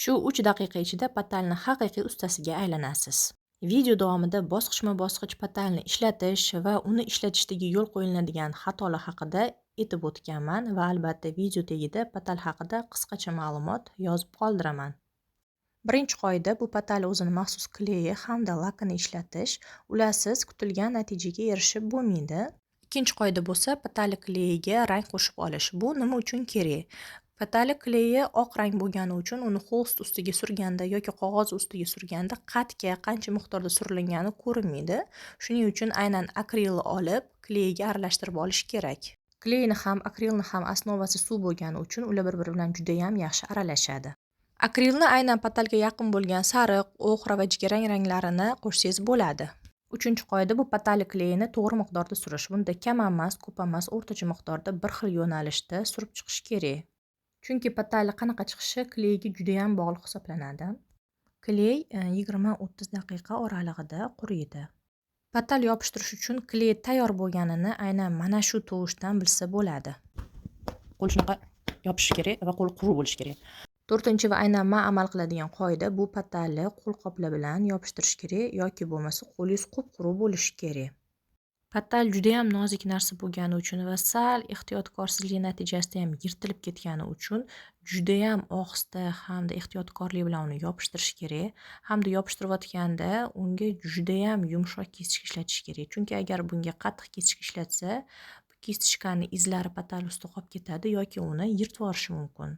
Shu 3 daqiqa ichida patalni haqiqiy ustasiga aylanasiz. Video davomida bosqichma-bosqich patalni ishlatish va uni ishlatishdagi yo'l qo'yiladigan xatolar haqida aytib o'tganman va albatta video tagida patal haqida qisqacha ma'lumot yozib qoldiraman. Birinchi qoida bu patal o'zini maxsus kleyi hamda lakini ishlatish. Ularsiz kutilgan natijaga erishib bo'lmaydi. Ikkinchi qoida bo'lsa patali kleyiga rang qo'shib olish. Bu nima uchun kerak? Patali kleyi oq rang bo'lgani uchun uni holst ustiga surganda yoki qog'oz ustiga surganda qatga qancha miqdorda surilgani ko'rinmaydi. Shuning uchun aynan akrilni olib kleyga aralashtirib olish kerak. Kleyni ham akrilni ham osnovasi suv bo'lgani uchun ular bir-biri bilan juda ham yaxshi aralashadi. Akrilni aynan patalga yaqin bo'lgan sariq, oxra va jigarrang ranglarini qo'shsangiz bo'ladi. Uchinchi qoida bu patali kleyini to'g'ri miqdorda surish. Bunda kam emas, ko'p emas, o'rtacha miqdorda bir xil yo'nalishda surib chiqish kerak. Chunki patali qanaqa chiqishi kleyga juda ham bog'liq hisoblanadi. Kley 20-30 daqiqa oralig'ida quriydi. Patal yopishtirish uchun kley tayyor bo'lganini aynan mana shu tovushdan bilsa bo'ladi. Qo'l shunaqa yopish kerak va qo'l quruq bo'lishi kerak. To'rtinchi va aynan men amal qiladigan qoida bu patalni qo'lqoplar bilan yopishtirish kerak yoki bo'lmasa qo'lingiz qup-quruq bo'lishi kerak. Patal juda ham nozik narsa bo'lgani uchun va sal ehtiyotkorsizlik natijasida ham yirtilib ketgani uchun juda ham ohista hamda ehtiyotkorlik bilan uni yopishtirish kerak. Hamda yopishtirayotganda unga juda ham yumshoq kisichka ishlatish kerak. Chunki agar bunga qattiq kisichka ishlatsa, bu kisichkaning izlari patal ustida qolib ketadi yoki uni yirtib yuborishi mumkin.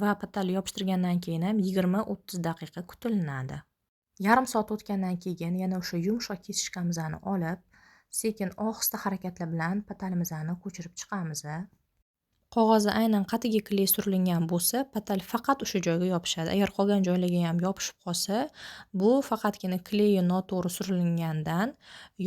Va patalni yopishtirgandan keyin ham 20-30 daqiqa kutiladi. Yarim soat o'tgandan keyin yana o'sha yumshoq kisichkamizni olib, sekin ohista harakatlar bilan patalimizni ko'chirib chiqamiz. Qog'ozi aynan qatiga kley surilgan bo'lsa, patal faqat o'sha joyga yopishadi. Agar qolgan joylarga ham yopishib qolsa, bu faqatgina kleyi noto'g'ri surilgandan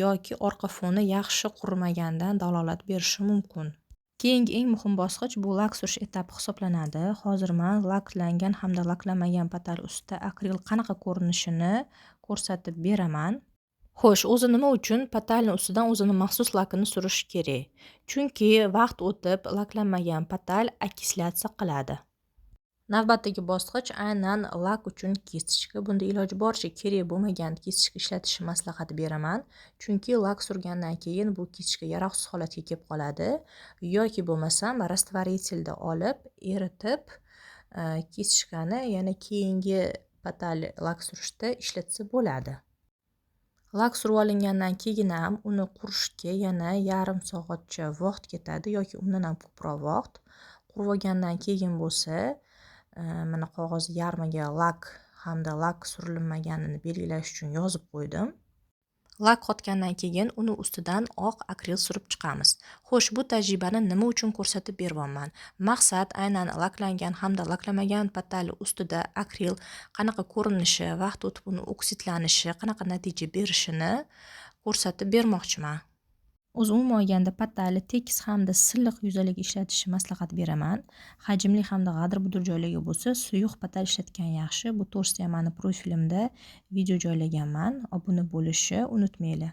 yoki orqa foni yaxshi qurimagandan dalolat berishi mumkin. Keyingi eng muhim bosqich bu lak surish etapi hisoblanadi. Hozir men laklangan hamda laklanmagan patal ustida akril qanaqa ko'rinishini ko'rsatib beraman. Xo'sh, o'zi nima uchun patalni ustidan o'zini maxsus lakini surish kerak? Chunki vaqt o'tib laklanmagan patal oksidlatsiya qiladi. Navbatdagi bosqich aynan lak uchun kisichka. Bunda iloji boricha kerak bo'lmagan kisichka ishlatishni maslahat beraman. Chunki lak surgandan keyin bu kisichka yaroqsiz holatga kelib qoladi. Yoki bo'lmasam rastvaritelda olib, eritib, kisichkani yana keyingi patal lak surishda ishlatsa bo'ladi. Lak surib olingandan keyin ham uni qurishga yana yarim soatcha vaqt ketadi yoki undan ham ko'proq vaqt. Qurib olgandan keyin bo'lsa, mana qog'oz yarmiga lak hamda lak surilmaganini belgilash uchun yozib qo'ydim. Lak qotgandan keyin uni ustidan oq akril surib chiqamiz. Xo'sh, bu tajribani nima uchun ko'rsatib beryapman? Maqsad aynan laklangan hamda laklanmagan patal ustida akril qanaqa ko'rinishi, vaqt o'tib uni oksidlanishi, qanaqa natija berishini ko'rsatib bermoqchiman. O'zi umuman olganda patalni tekis hamda silliq yuzaliga ishlatishni maslahat beraman. Hajmli hamda g'adir-budir joylarga bo'lsa, suyuq patal ishlatgan yaxshi. Bu to'g'risida ham meni profilimda video joylaganman. Obuna bo'lishni unutmanglar.